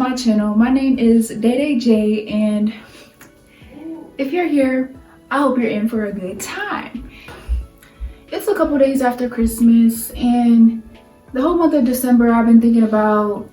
my channel. My name is Day J, and if you're here, I hope you're in for a good time. It's a couple days after Christmas, and the whole month of December I've been thinking about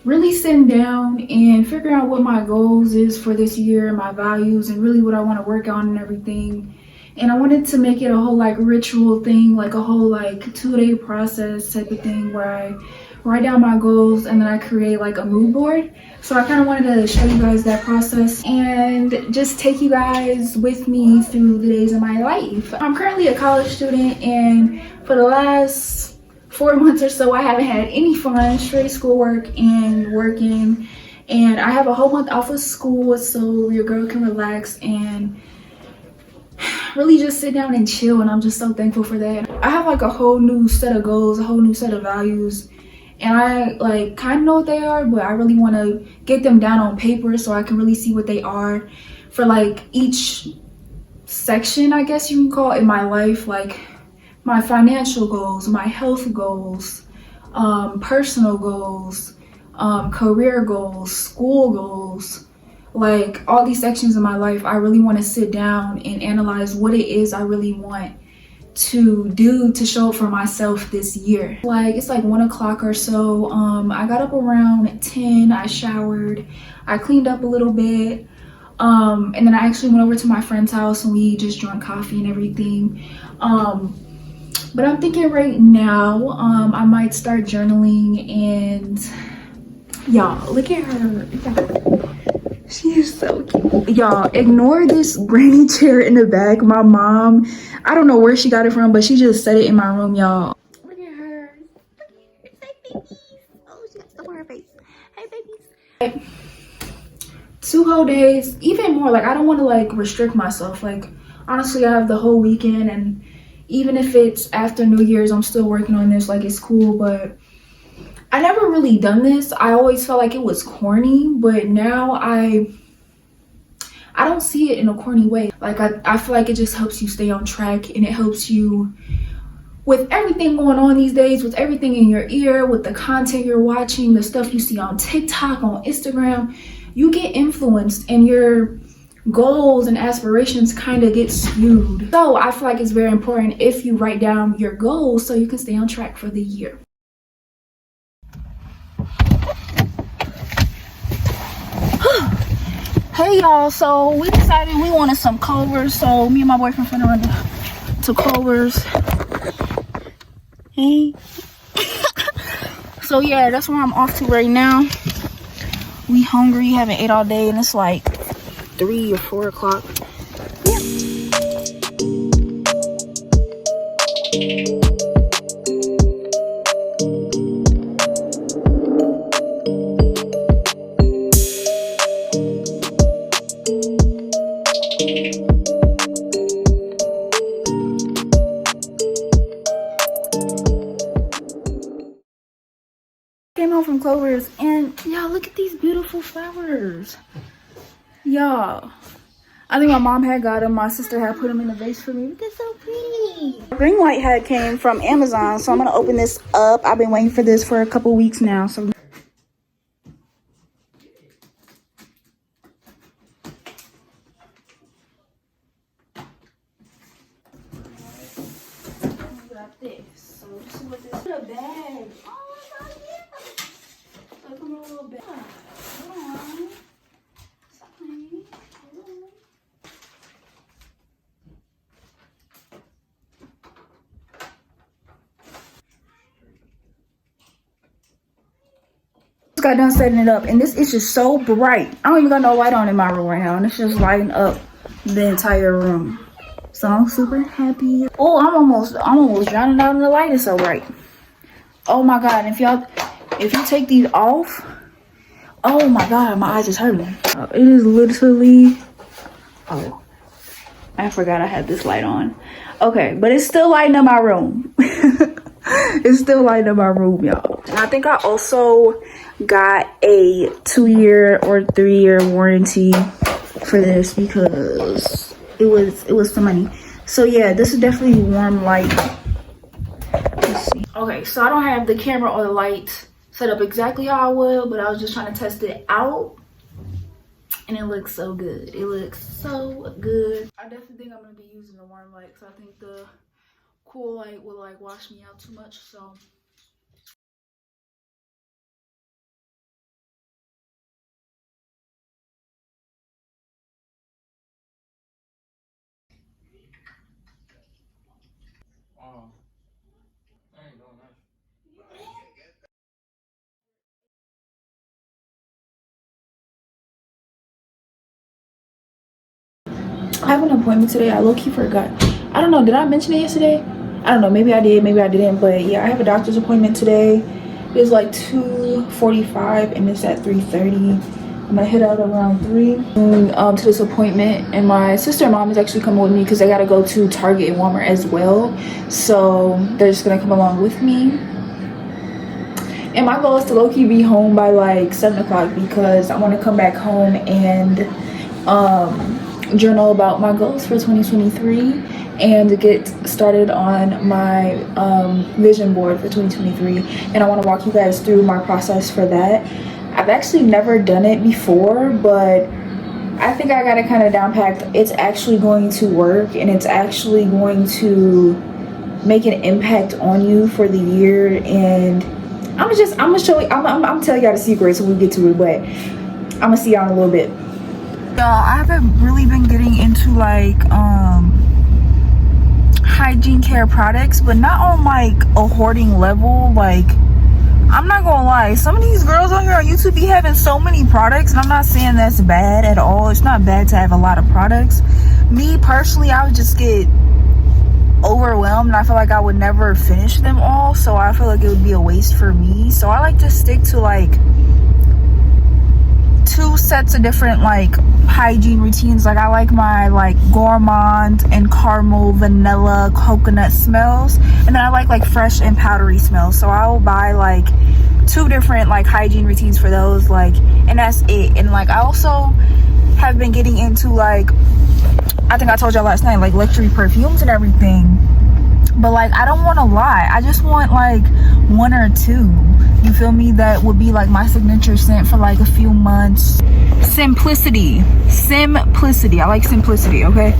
really sitting down and figuring out what my goals is for this year, my values, and really what I want to work on and everything. And I wanted to make it a whole like ritual thing, like a whole like 2-day process type of thing where I write down my goals and then I create like a mood board. So I kind of wanted to show you guys that process and just take you guys with me through the days of my life. I'm currently a college student, and for the last 4 months or so I haven't had any fun, straight schoolwork and working. And I have a whole month off of school so your girl can relax and really just sit down and chill, and I'm just so thankful for that. I have like a whole new set of goals, a whole new set of values, and I like kind of know what they are, but I really want to get them down on paper so I can really see what they are for like each section, I guess you can call it, in my life, like my financial goals, my health goals, personal goals, career goals, school goals. Like all these sections of my life, I really want to sit down and analyze what it is I really want to do to show up for myself this year. Like it's like 1 o'clock or so. I got up around 10, I showered, I cleaned up a little bit, and then I actually went over to my friend's house and we just drank coffee and everything. But I'm thinking right now, I might start journaling, and y'all, look at her. She is so cute. Y'all, ignore this granny chair in the back. My mom, I don't know where she got it from, but she just set it in my room, y'all. Look at her. Look at her. Say babies. Oh, she got stuff on her face. Hey, babies. Like, 2 whole days, even more. Like, I don't want to, like, restrict myself. Like, honestly, I have the whole weekend, and even if it's after New Year's, I'm still working on this. Like, it's cool, but I never really done this. I always felt like it was corny, but now I don't see it in a corny way. Like I feel like it just helps you stay on track, and it helps you with everything going on these days, with everything in your ear, with the content you're watching, the stuff you see on TikTok, on Instagram. You get influenced and your goals and aspirations kind of get skewed. So I feel like it's very important if you write down your goals so you can stay on track for the year. Hey y'all, so we decided we wanted some Culvers, so me and my boyfriend finna run to Culvers. Hey. So yeah, that's where I'm off to right now. We hungry, haven't ate all day, and it's like 3 or 4 o'clock. Yeah. Came home from Clover's, and y'all, look at these beautiful flowers. Y'all, I think my mom had got them. My sister had put them in a vase for me. They're so pretty. Ring light hat came from Amazon, so I'm gonna open this up. I've been waiting for this for a couple weeks now. So got this. So this is what this is. A bag. Oh my god, yeah. Look, come on, a little bit. Hold on. Sorry. Just got done setting it up, and this is just so bright. I don't even got no light on in my room right now, and it's just lighting up the entire room. So I'm super happy. Oh, I'm almost drowning out in the light. It's so bright. Oh my god! And if you take these off, oh my god, my eyes is hurting. It is literally. Oh, I forgot I had this light on. Okay, but it's still lighting up my room. It's still lighting up my room, y'all. And I think I also got a 2-year or 3-year warranty for this because it was some money. So yeah, this is definitely warm light. Let's see. Okay, so I don't have the camera or the light set up exactly how I would, but I was just trying to test it out. And it looks so good. It looks so good. I definitely think I'm gonna be using the warm light because I think the cool light will like wash me out too much. So Oh, I ain't doing that. I have an appointment today. I low-key forgot. I don't know, did I mention it yesterday? I don't know, maybe I did, maybe I didn't, but yeah, I have a doctor's appointment today. It's like 2:45 and it's at 3:30. I'm gonna head out around 3 to this appointment, and my sister and mom is actually coming with me because they gotta go to Target and Walmart as well. So they're just gonna come along with me. And my goal is to low-key be home by like 7 o'clock because I want to come back home and journal about my goals for 2023 and get started on my vision board for 2023. And I want to walk you guys through my process for that. I've actually never done it before, but I think I got it kind of down packed. It's actually going to work, and it's actually going to make an impact on you for the year. And I'm gonna show you, I'm telling y'all the secrets when we get to it, but I'm gonna see y'all in a little bit. Y'all, I haven't really been getting into like hygiene care products, but not on like a hoarding level. Like, I'm not gonna lie, some of these girls on here on YouTube be having so many products, and I'm not saying that's bad at all. It's not bad to have a lot of products. Me personally, I would just get overwhelmed, and I feel like I would never finish them all, so I feel like it would be a waste for me. So I like to stick to like 2 sets of different like hygiene routines. Like, I like my like gourmand and caramel vanilla coconut smells, and then I like fresh and powdery smells. So I will buy like 2 different like hygiene routines for those, like, and that's it. And like, I also have been getting into like, I think I told y'all last night, like luxury perfumes and everything. But like, I don't want to lie, I just want like 1 or 2, you feel me, that would be like my signature scent for like a few months. Simplicity, I like simplicity, okay?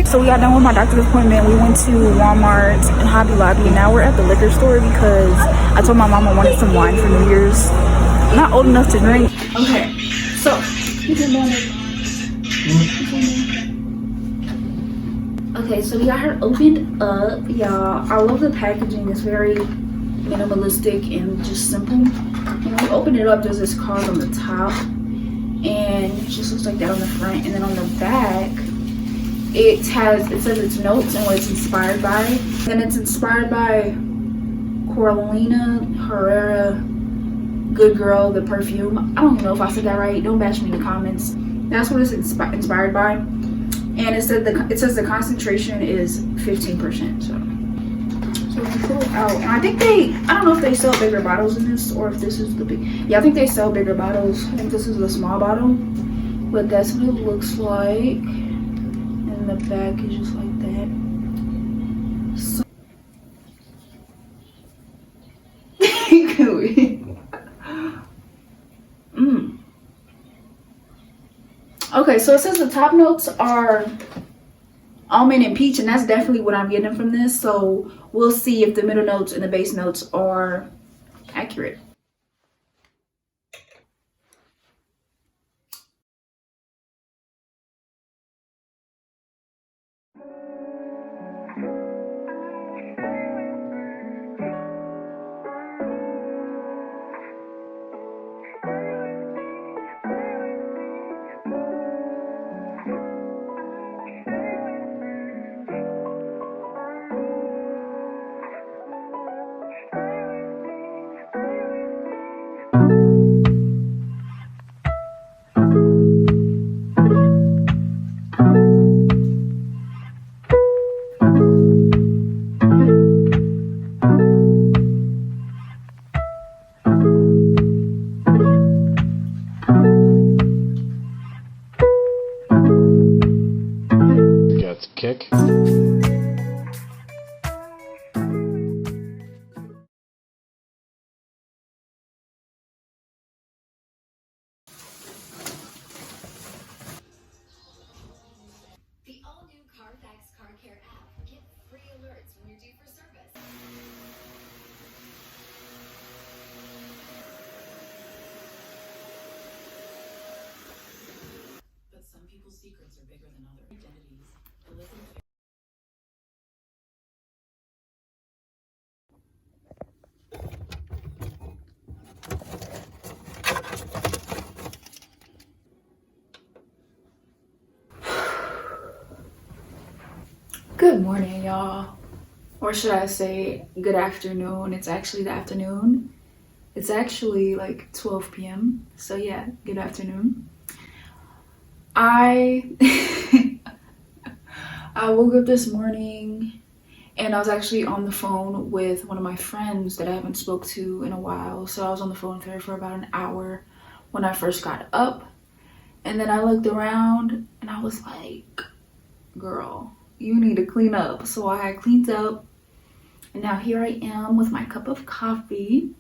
So we got done with my doctor's appointment. We went to Walmart and Hobby Lobby, and now we're at the liquor store because I told my mom I wanted some wine for New Year's. I'm not old enough to drink. Okay, so okay, so we got her opened up, y'all. I love the packaging. It's very minimalistic and just simple. And when you open it up, there's this card on the top, and it just looks like that on the front. And then on the back, it says its notes and what it's inspired by. And it's inspired by Carolina Herrera Good Girl, the perfume. I don't even know if I said that right. Don't bash me in the comments. That's what it's inspired by. And it says the concentration is 15%. So we pull it out, and I don't know if they sell bigger bottles in this, or if this is the big. Yeah, I think they sell bigger bottles. I think this is the small bottle, but that's what it looks like. And the back is just like that. So Okay, so it says the top notes are almond and peach, and that's definitely what I'm getting from this. So we'll see if the middle notes and the base notes are accurate. Got kick. Good morning, y'all. Or should I say good afternoon? It's actually the afternoon. It's actually like 12 p.m. So yeah, good afternoon. I I woke up this morning and I was actually on the phone with one of my friends that I haven't spoke to in a while. So I was on the phone with her for about an hour when I first got up. And then I looked around and I was like, girl, you need to clean up. So I had cleaned up and now here I am with my cup of coffee.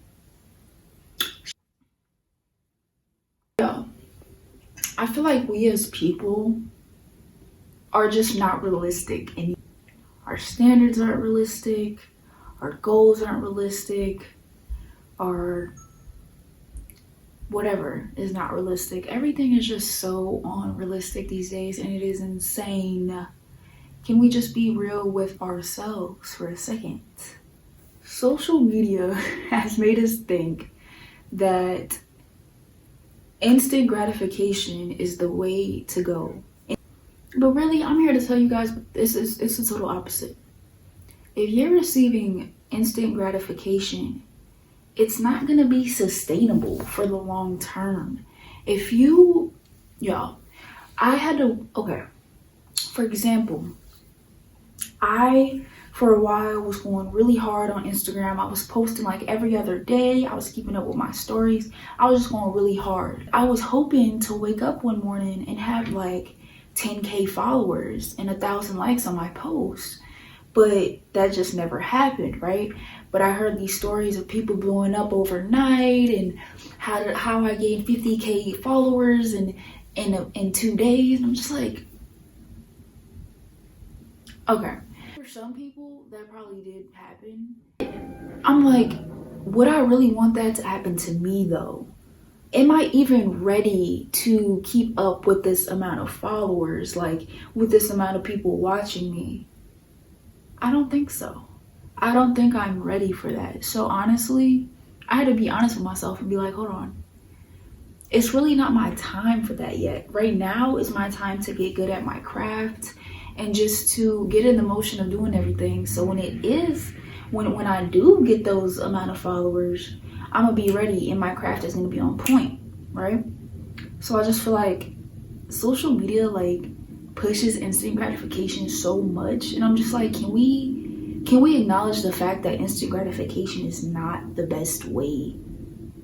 Yeah, I feel like we as people are just not realistic anymore. Our standards aren't realistic, our goals aren't realistic, our whatever is not realistic. Everything is just so unrealistic these days and it is insane. Can we just be real with ourselves for a second? Social media has made us think that instant gratification is the way to go. But really, I'm here to tell you guys it's the total opposite. If you're receiving instant gratification, it's not gonna be sustainable for the long term. If you, y'all, okay, for example, I, for a while, was going really hard on Instagram. I was posting like every other day. I was keeping up with my stories. I was just going really hard. I was hoping to wake up one morning and have like 10K followers and 1,000 likes on my post. But that just never happened, right? But I heard these stories of people blowing up overnight and how I gained 50K followers in 2 days. And I'm just like, okay. For some people, that probably did happen. I'm like, would I really want that to happen to me though? Am I even ready to keep up with this amount of followers, like with this amount of people watching me? I don't think so. I don't think I'm ready for that. So honestly, I had to be honest with myself and be like, hold on. It's really not my time for that yet. Right now is my time to get good at my craft and just to get in the motion of doing everything. So when I do get those amount of followers, I'm gonna be ready and my craft is gonna be on point, right? So I just feel like social media like pushes instant gratification so much, and I'm just like, can we acknowledge the fact that instant gratification is not the best way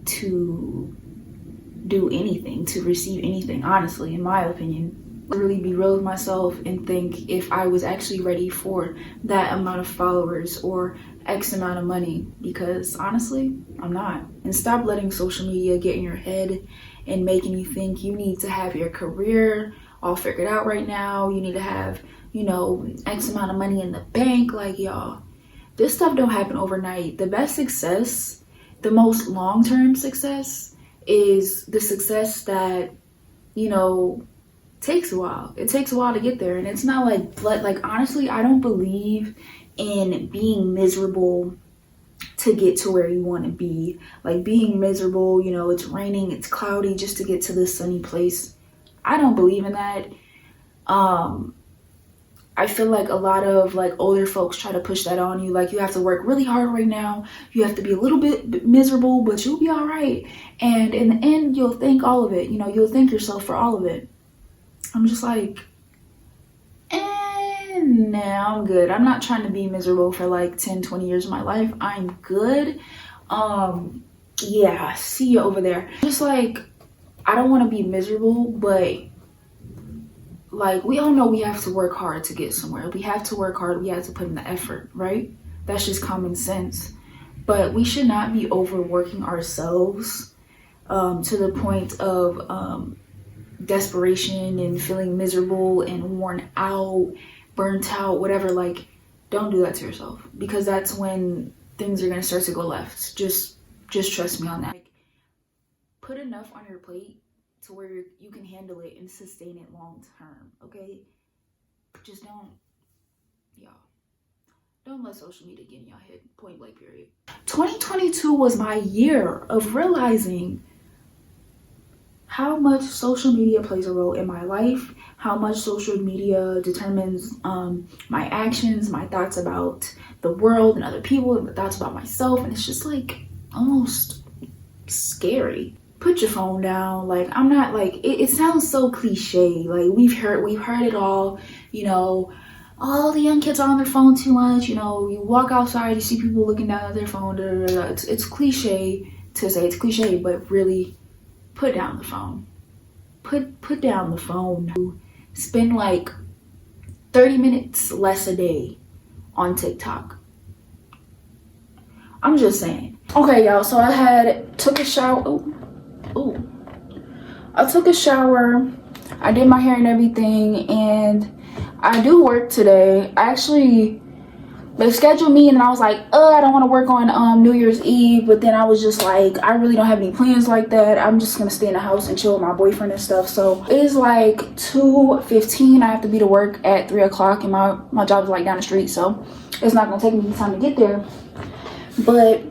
to do anything, to receive anything, honestly, in my opinion. Really be real with myself and think if I was actually ready for that amount of followers or X amount of money, because honestly, I'm not. And stop letting social media get in your head and making you think you need to have your career all figured out right now. You need to have, X amount of money in the bank. Like, y'all, this stuff don't happen overnight. The best success, the most long-term success is the success that, takes a while. It takes a while to get there. And it's not like honestly, I don't believe in being miserable to get to where you want to be. Like being miserable, it's raining, it's cloudy just to get to this sunny place. I don't believe in that. I feel like a lot of like older folks try to push that on you. Like you have to work really hard right now. You have to be a little bit miserable, but you'll be all right. And in the end, you'll thank all of it. You'll thank yourself for all of it. I'm just like, nah, I'm good. I'm not trying to be miserable for like 10, 20 years of my life. I'm good. Yeah, see you over there. Just like, I don't want to be miserable, but like we all know we have to work hard to get somewhere. We have to work hard. We have to put in the effort, right? That's just common sense. But we should not be overworking ourselves to the point of desperation and feeling miserable and worn out, burnt out, whatever. Like, don't do that to yourself, because that's when things are gonna start to go left. Just trust me on that. Like, put enough on your plate to where you can handle it and sustain it long term, okay? Just don't let social media get in your head, point blank period. 2022 was my year of realizing how much social media plays a role in my life, how much social media determines my actions, my thoughts about the world and other people, and the thoughts about myself. And it's just like almost scary. Put your phone down. Like, I'm not like, it sounds so cliche. Like we've heard it all, you know, all the young kids are on their phone too much. You know, you walk outside, you see people looking down at their phone. It's cliche to say it's cliche, but really, put down the phone. Put down the phone. Spend like 30 minutes less a day on TikTok. I'm just saying. Okay, y'all, so I took a shower. I took a shower. I did my hair and everything, and I do work today. They scheduled me, and I was like, I don't want to work on New Year's Eve. But then I was just like, I really don't have any plans like that. I'm just gonna stay in the house and chill with my boyfriend and stuff. So it is like 2:15. I have to be to work at 3 o'clock, and my job is like down the street, so it's not gonna take me time to get there. But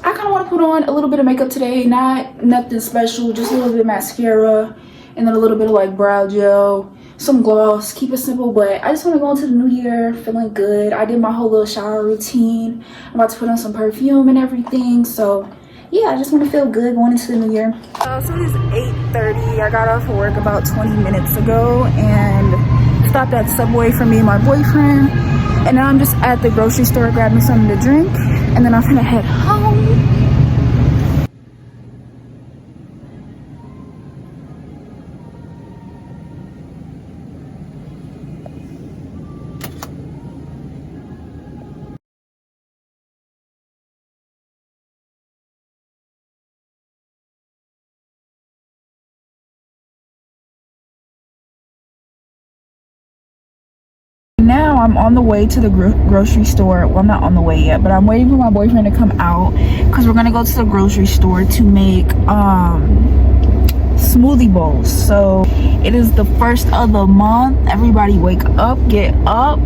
I kind of want to put on a little bit of makeup today. Nothing special, just a little bit of mascara, and then a little bit of like brow gel, some gloss. Keep it simple, but I just want to go into the new year feeling good. I did my whole little shower routine. I'm about to put on some perfume and everything. So yeah, I just want to feel good going into the new year. So it is 8:30. I got off of work about 20 minutes ago and stopped at Subway for me and my boyfriend. And now I'm just at the grocery store grabbing something to drink, and then I'm gonna head home. Now I'm on the way to the grocery store. Well, I'm not on the way yet, but I'm waiting for my boyfriend to come out because we're gonna go to the grocery store to make smoothie bowls. So it is the first of the month. Everybody wake up, get up,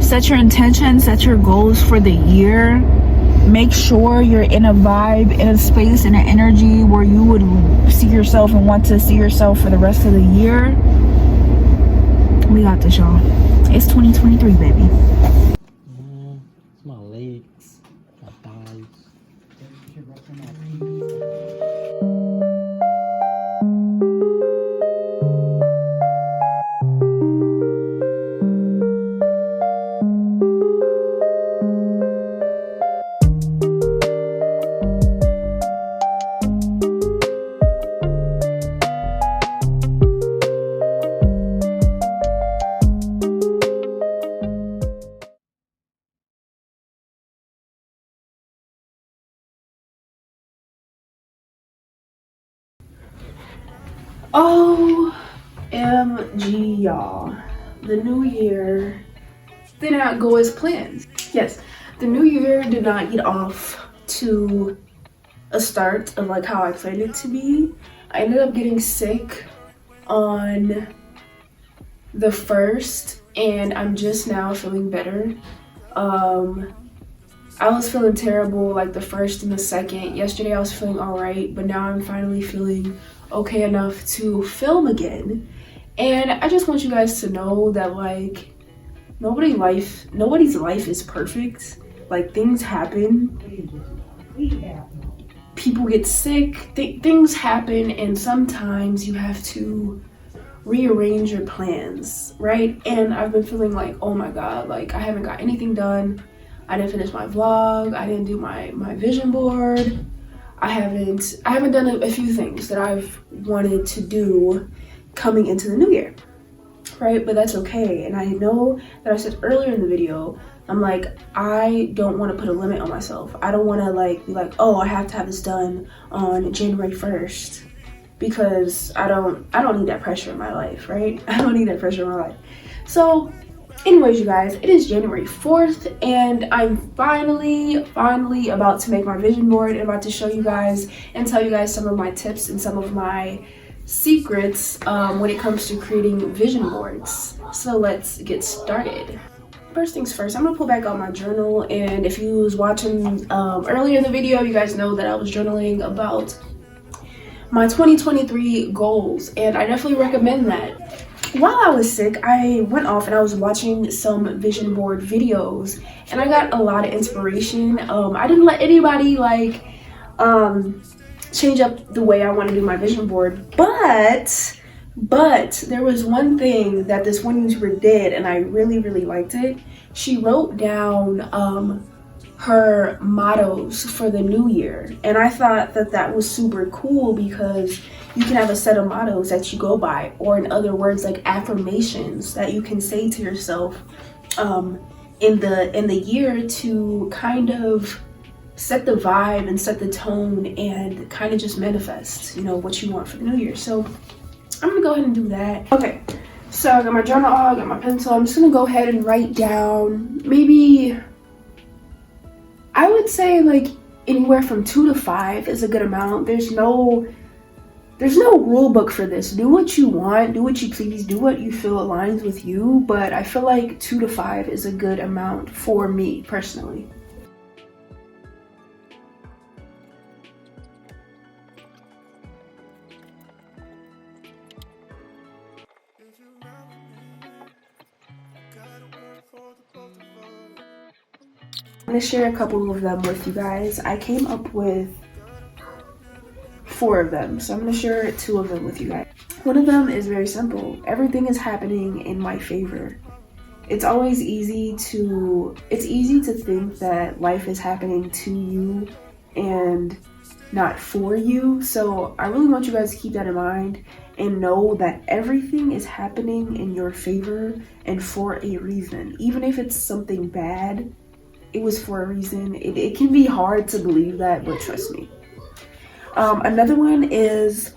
set your intentions, set your goals for the year. Make sure you're in a vibe, in a space, in an energy where you would see yourself and want to see yourself for the rest of the year. We got this, y'all. It's 2023, baby. It's my legs, my thighs. OMG, y'all. The new year did not go as planned. Yes, the new year did not get off to a start of like how I planned it to be. I ended up getting sick on the 1st, and I'm just now feeling better. I was feeling terrible like the 1st and the 2nd. Yesterday I was feeling all right, but now I'm finally feeling okay enough to film again. And I just want you guys to know that like nobody's life is perfect. Like things happen, people get sick, things happen, and sometimes you have to rearrange your plans, right? And I've been feeling like, oh my god, like I haven't got anything done. I didn't finish my vlog, I didn't do my vision board. I haven't done a few things that I've wanted to do coming into the new year, right? But that's okay. And I know that I said earlier in the video, I'm like, I don't want to put a limit on myself. I don't want to like be like, oh, I have to have this done on January 1st, because I don't need that pressure in my life, right? I don't need that pressure in my life. So anyways, you guys, it is January 4th, and I'm finally about to make my vision board and about to show you guys and tell you guys some of my tips and some of my secrets when it comes to creating vision boards. So let's get started. First things first, I'm gonna pull back out my journal, and if you was watching earlier in the video, you guys know that I was journaling about my 2023 goals, and I definitely recommend that. While I was sick, I went off and I was watching some vision board videos, and I got a lot of inspiration. I didn't let anybody like change up the way I want to do my vision board, but there was one thing that this one YouTuber did, and I really liked it. She wrote down her mottos for the new year, and I thought that was super cool because you can have a set of mottos that you go by, or in other words, like affirmations that you can say to yourself in the year to kind of set the vibe and set the tone and kind of just manifest, you know, what you want for the new year. So I'm gonna go ahead and do that. Okay, so I got my journal, I got my pencil. I'm just gonna go ahead and write down, maybe I would say like anywhere from 2 to 5 is a good amount. There's no rule book for this. Do what you want, do what you please, do what you feel aligns with you, but I feel like 2 to 5 is a good amount for me personally. I'm gonna share a couple of them with you guys. I came up with 4 of them, so I'm gonna share 2 of them with you guys. One of them is very simple. Everything is happening in my favor. It's always easy to think that life is happening to you and not for you. So I really want you guys to keep that in mind and know that everything is happening in your favor and for a reason. Even if it's something bad, it was for a reason. It can be hard to believe that, but trust me. Another one is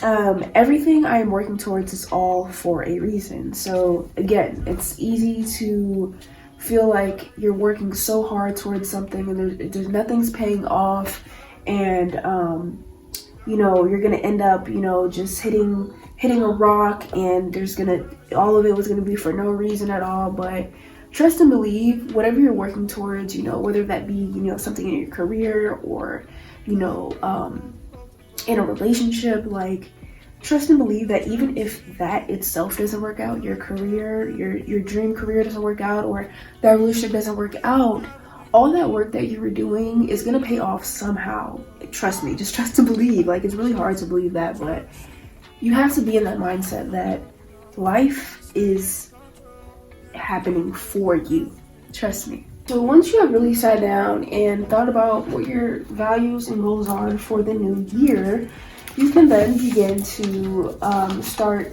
everything I am working towards is all for a reason. So again, it's easy to feel like you're working so hard towards something and there's nothing's paying off, and you know, you're gonna end up, you know, just hitting a rock, and all of it was gonna be for no reason at all. But trust and believe whatever you're working towards, you know, whether that be, you know, something in your career or, you know, in a relationship, like trust and believe that even if that itself doesn't work out, your career, your dream career doesn't work out, or that relationship doesn't work out, all that work that you were doing is gonna pay off somehow. Like, trust me, just trust and believe. Like, it's really hard to believe that, but you have to be in that mindset that life is happening for you. Trust me. So once you have really sat down and thought about what your values and goals are for the new year, you can then begin to start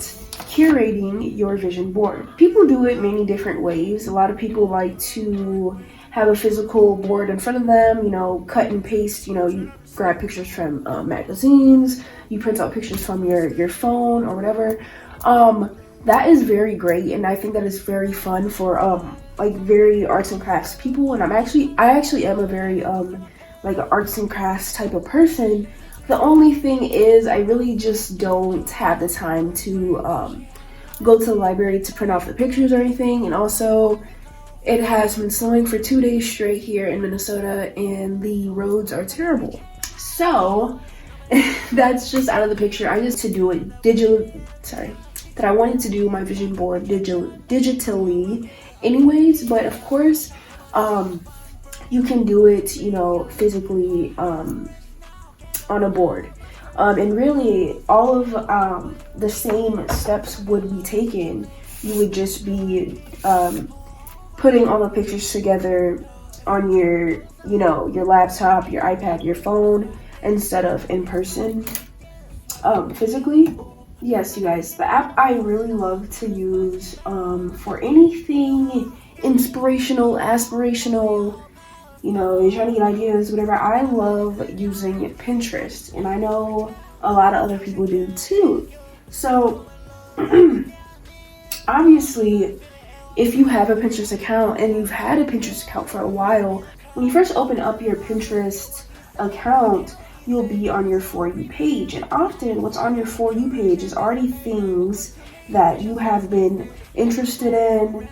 curating your vision board. People do it many different ways. A lot of people like to have a physical board in front of them, you know, cut and paste, you know, you grab pictures from magazines, you print out pictures from your phone or whatever. That is very great, and I think that is very fun for like very arts and crafts people. And I actually am a very like an arts and crafts type of person. The only thing is I really just don't have the time to go to the library to print off the pictures or anything. And also it has been snowing for 2 days straight here in Minnesota, and the roads are terrible. So that's just out of the picture. I just to do it that I wanted to do my vision board digitally anyways, but of course you can do it, you know, physically on a board, and really all of the same steps would be taken. You would just be putting all the pictures together on your, you know, your laptop, your iPad, your phone, instead of in person physically. Yes, you guys, the app I really love to use for anything inspirational, aspirational, you know, you're trying to get ideas, whatever. I love using Pinterest, and I know a lot of other people do too. So obviously, if you have a Pinterest account and you've had a Pinterest account for a while, when you first open up your Pinterest account, you'll be on your For You page. And often what's on your For You page is already things that you have been interested in,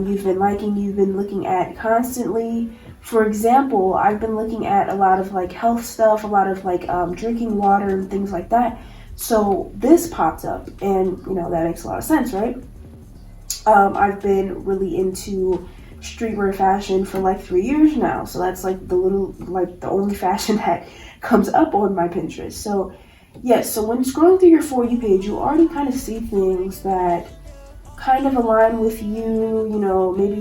you've been liking, you've been looking at constantly. For example, I've been looking at a lot of like health stuff, a lot of like drinking water and things like that. So this popped up, and you know, that makes a lot of sense, right? I've been really into streetwear fashion for like 3 years now. So that's like the only fashion that comes up on my Pinterest. So yes, so when scrolling through your For You page, you already kind of see things that kind of align with you. You know, maybe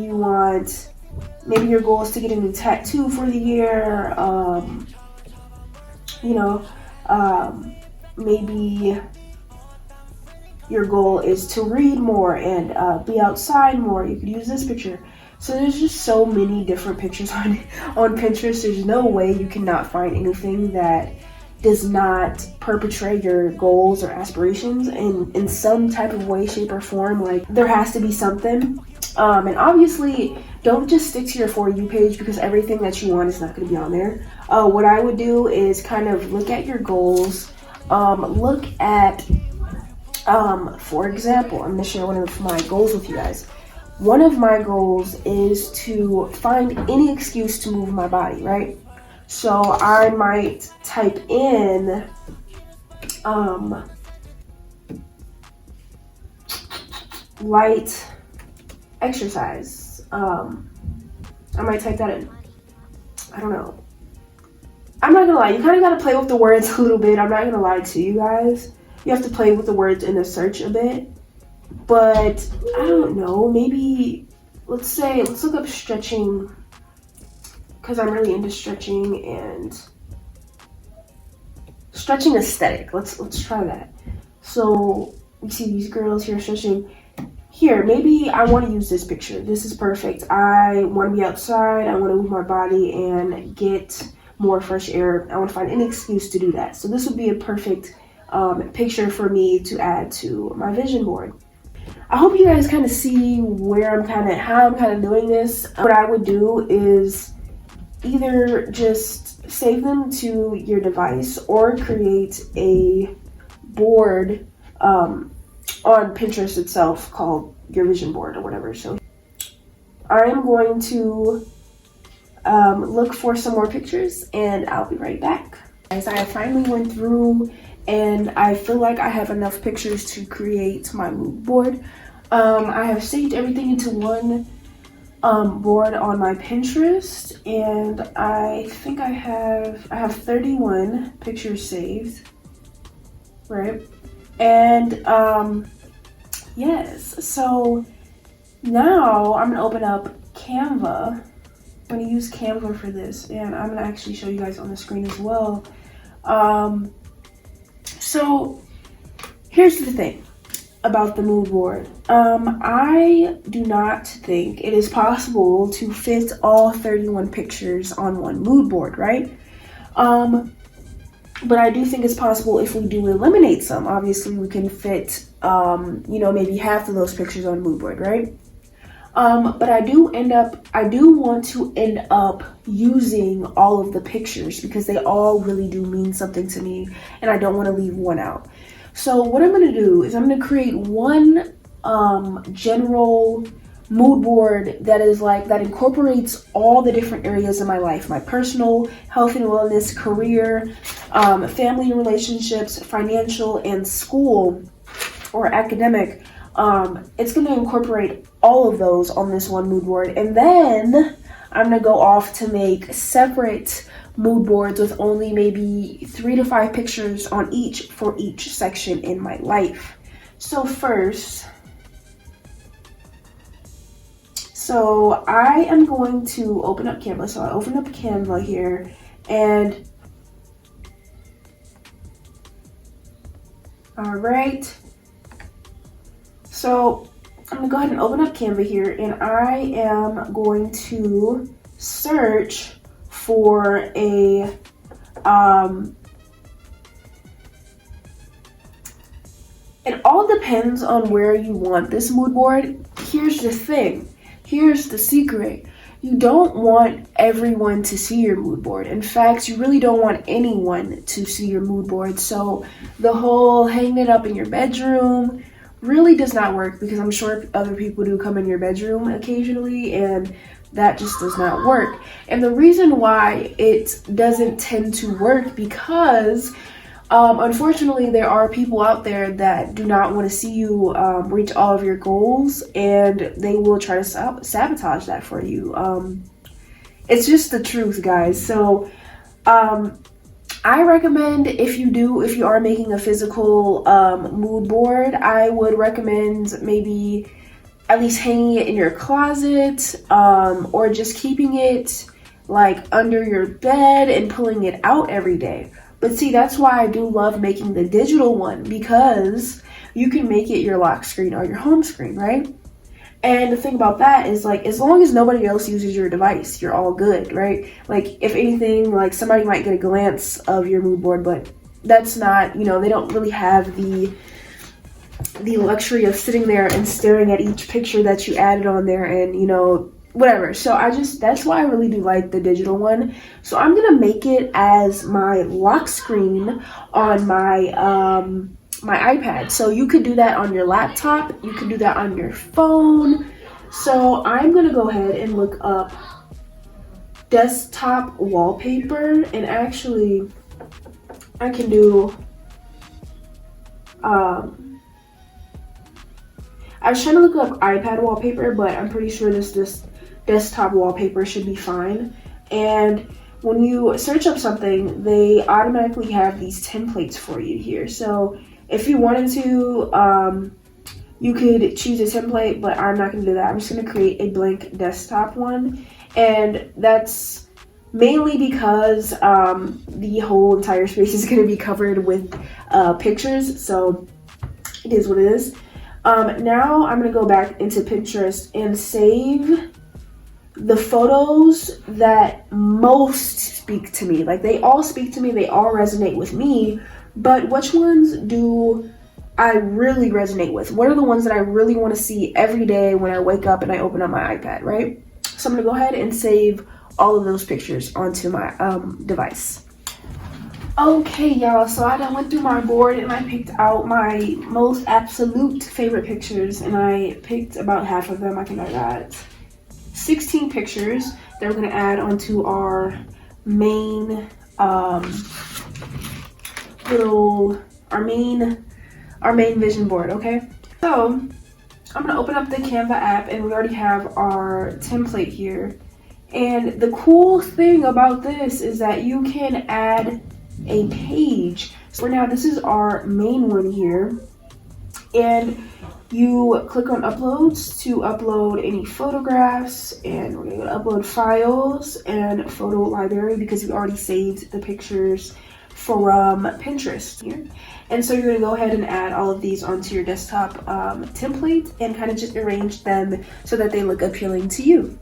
your goal is to get a new tattoo for the year. Maybe your goal is to read more and be outside more. You could use this picture. So there's just so many different pictures on Pinterest. There's no way you cannot find anything that does not perpetrate your goals or aspirations in some type of way, shape, or form. Like, there has to be something. And obviously, don't just stick to your For You page, because everything that you want is not going to be on there. What I would do is kind of look at your goals. Look at, for example, I'm going to share one of my goals with you guys. One of my goals is to find any excuse to move my body, right? So I might type in light exercise. I might type that in. I don't know. I'm not gonna lie, you kind of gotta play with the words a little bit. I'm not gonna lie to you guys. You have to play with the words in the search a bit. But I don't know, maybe let's look up stretching, because I'm really into stretching and stretching aesthetic. Let's try that. So we see these girls here stretching. Here, maybe I want to use this picture. This is perfect. I want to be outside. I want to move my body and get more fresh air. I want to find any excuse to do that. So this would be a perfect picture for me to add to my vision board. I hope you guys kind of see how I'm kind of doing this. What I would do is either just save them to your device or create a board on Pinterest itself called your vision board or whatever. So I'm going to look for some more pictures and I'll be right back. As I finally went through and I feel like I have enough pictures to create my mood board. I have saved everything into one board on my Pinterest, and I think I have 31 pictures saved, right? And yes, so now I'm gonna open up Canva. I'm gonna use Canva for this, and I'm gonna actually show you guys on the screen as well. So here's the thing about the mood board. I do not think it is possible to fit all 31 pictures on one mood board, right? But I do think it's possible if we do eliminate some. Obviously, we can fit, maybe half of those pictures on mood board, right? But I do want to end up using all of the pictures because they all really do mean something to me, and I don't want to leave one out. So what I'm going to do is I'm going to create one general mood board that incorporates all the different areas of my life: my personal, health and wellness, career, family and relationships, financial, and school or academic. It's going to incorporate all of those on this one mood board, and then I'm going to go off to make separate mood boards with only maybe 3 to 5 pictures on each for each section in my life. So first, I am going to open up Canva. So I open up Canva here, and all right. So I'm gonna go ahead and open up Canva here, and I am going to search for it all depends on where you want this mood board. Here's the thing. Here's the secret. you don't want everyone to see your mood board. In fact, you really don't want anyone to see your mood board. So the whole hanging it up in your bedroom really does not work, because I'm sure other people do come in your bedroom occasionally, and that just does not work. And the reason why it doesn't tend to work, because unfortunately, there are people out there that do not want to see you reach all of your goals, and they will try to sabotage that for you. It's just the truth, guys. So I recommend, if you are making a physical mood board, I would recommend maybe at least hanging it in your closet, or just keeping it like under your bed and pulling it out every day. But see, that's why I do love making the digital one, because you can make it your lock screen or your home screen, right? And the thing about that is, like, as long as nobody else uses your device, you're all good, right? Like, if anything, like, somebody might get a glance of your mood board, but that's not, you know, they don't really have the luxury of sitting there and staring at each picture that you added on there and, you know, whatever. So that's why I really do like the digital one. So I'm gonna make it as my lock screen on my my iPad. So you could do that on your laptop, you can do that on your phone. So I'm gonna go ahead and look up desktop wallpaper, and actually I can do I was trying to look up iPad wallpaper, but I'm pretty sure this desktop wallpaper should be fine. And when you search up something, they automatically have these templates for you here. So if you wanted to, you could choose a template, but I'm not gonna do that. I'm just gonna create a blank desktop one. And that's mainly because the whole entire space is gonna be covered with pictures. So it is what it is. Now I'm gonna go back into Pinterest and save the photos that most speak to me. Like, they all speak to me, they all resonate with me, but which ones do I really resonate with? What are the ones that I really want to see every day when I wake up and I open up my iPad, right? So I'm gonna go ahead and save all of those pictures onto my device. Okay, y'all, so I done went through my board and I picked out my most absolute favorite pictures, and I picked about half of them. I think I got 16 pictures that we're gonna add onto our main our main vision board. Okay, so I'm gonna open up the Canva app, and we already have our template here. And the cool thing about this is that you can add a page. So now this is our main one here, and you click on uploads to upload any photographs, and we're gonna go to upload files and photo library because we already saved the pictures from Pinterest here. And so you're gonna go ahead and add all of these onto your desktop template and kind of just arrange them so that they look appealing to you.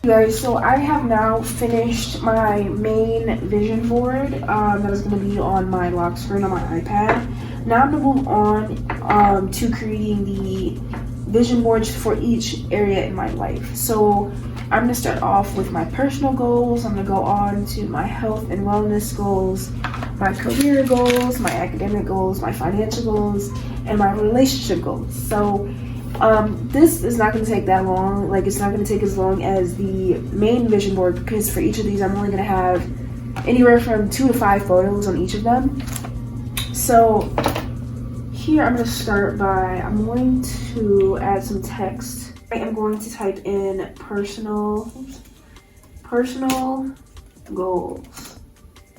Guys, so I have now finished my main vision board that is going to be on my lock screen on my iPad. Now I'm going to move on to creating the vision boards for each area in my life. So I'm going to start off with my personal goals. I'm going to go on to my health and wellness goals, my career goals, my academic goals, my financial goals, and my relationship goals. So this is not going to take that long. Like, it's not going to take as long as the main vision board, because for each of these I'm only going to have anywhere from 2 to 5 photos on each of them. So here I'm going to start by, I'm going to add some text. I am going to type in personal goals.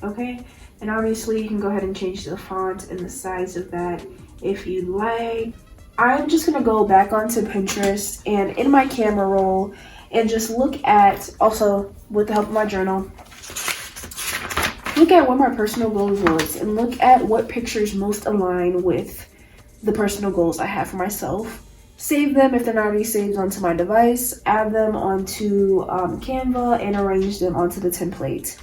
Okay, and obviously you can go ahead and change the font and the size of that if you'd like. I'm just gonna go back onto Pinterest and in my camera roll and just look at, also with the help of my journal, look at what my personal goals was and look at what pictures most align with the personal goals I have for myself. Save them if they're not already saved onto my device, add them onto Canva, and arrange them onto the template.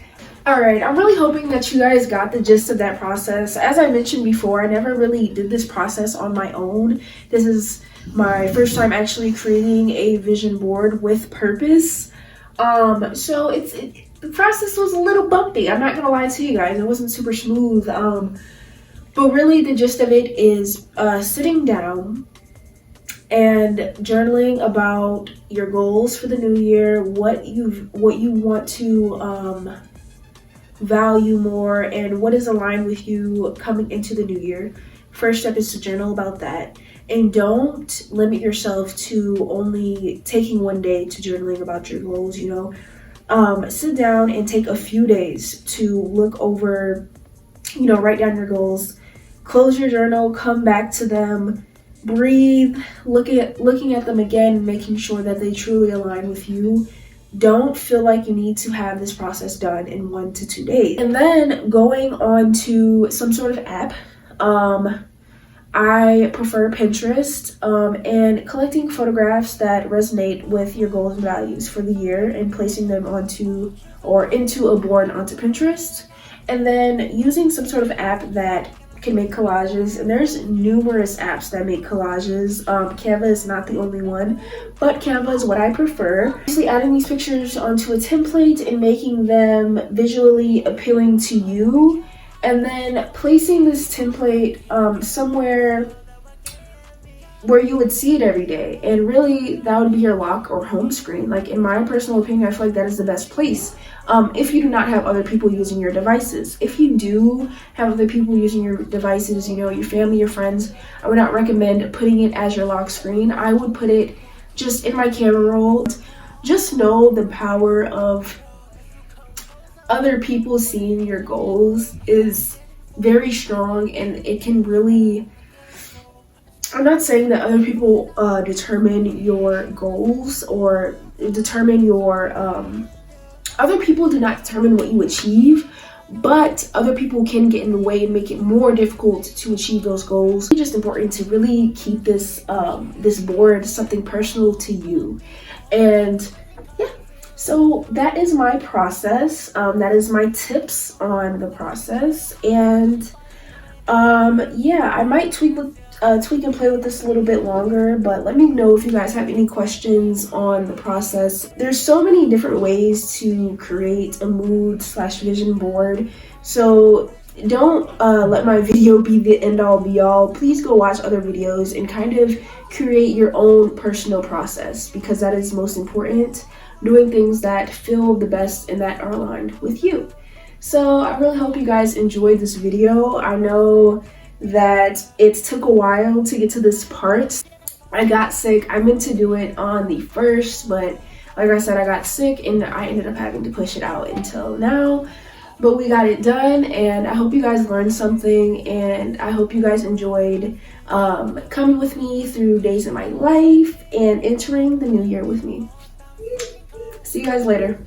Alright, I'm really hoping that you guys got the gist of that process. As I mentioned before, I never really did this process on my own. This is my first time actually creating a vision board with purpose. So the process was a little bumpy. I'm not gonna lie to you guys, it wasn't super smooth. But really the gist of it is sitting down and journaling about your goals for the new year, what you want to value more, and what is aligned with you coming into the new year. First step is to journal about that, and don't limit yourself to only taking one day to journaling about your goals. Sit down and take a few days to look over, write down your goals, close your journal, come back to them, breathe, looking at them again, making sure that they truly align with you. Don't feel like you need to have this process done in 1 to 2 days. And then going on to some sort of app. I prefer Pinterest, and collecting photographs that resonate with your goals and values for the year and placing them into a board onto Pinterest. And then using some sort of app that can make collages, and there's numerous apps that make collages. Canva is not the only one, but Canva is what I prefer. Basically adding these pictures onto a template and making them visually appealing to you, and then placing this template somewhere where you would see it every day, and really that would be your lock or home screen. Like, in my personal opinion, I feel like that is the best place. If you do not have other people using your devices. If you do have other people using your devices, your family, your friends, I would not recommend putting it as your lock screen. I would put it just in my camera roll. Just know the power of other people seeing your goals is very strong, and it can really, I'm not saying that other people determine your goals or determine your other people do not determine what you achieve, but other people can get in the way and make it more difficult to achieve those goals. It's just important to really keep this this board something personal to you. And yeah, so that is my process. That is my tips on the process. And yeah, I might tweak and play with this a little bit longer, but let me know if you guys have any questions on the process. There's so many different ways to create a mood/vision board, so don't let my video be the end-all be-all. Please go watch other videos and kind of create your own personal process, because that is most important. Doing things that feel the best and that are aligned with you. So I really hope you guys enjoyed this video. I know that it took a while to get to this part. I got sick. I meant to do it on the 1st, but like I said, I got sick and I ended up having to push it out until now. But we got it done, and I hope you guys learned something, and I hope you guys enjoyed coming with me through days in my life and entering the new year with me. See you guys later.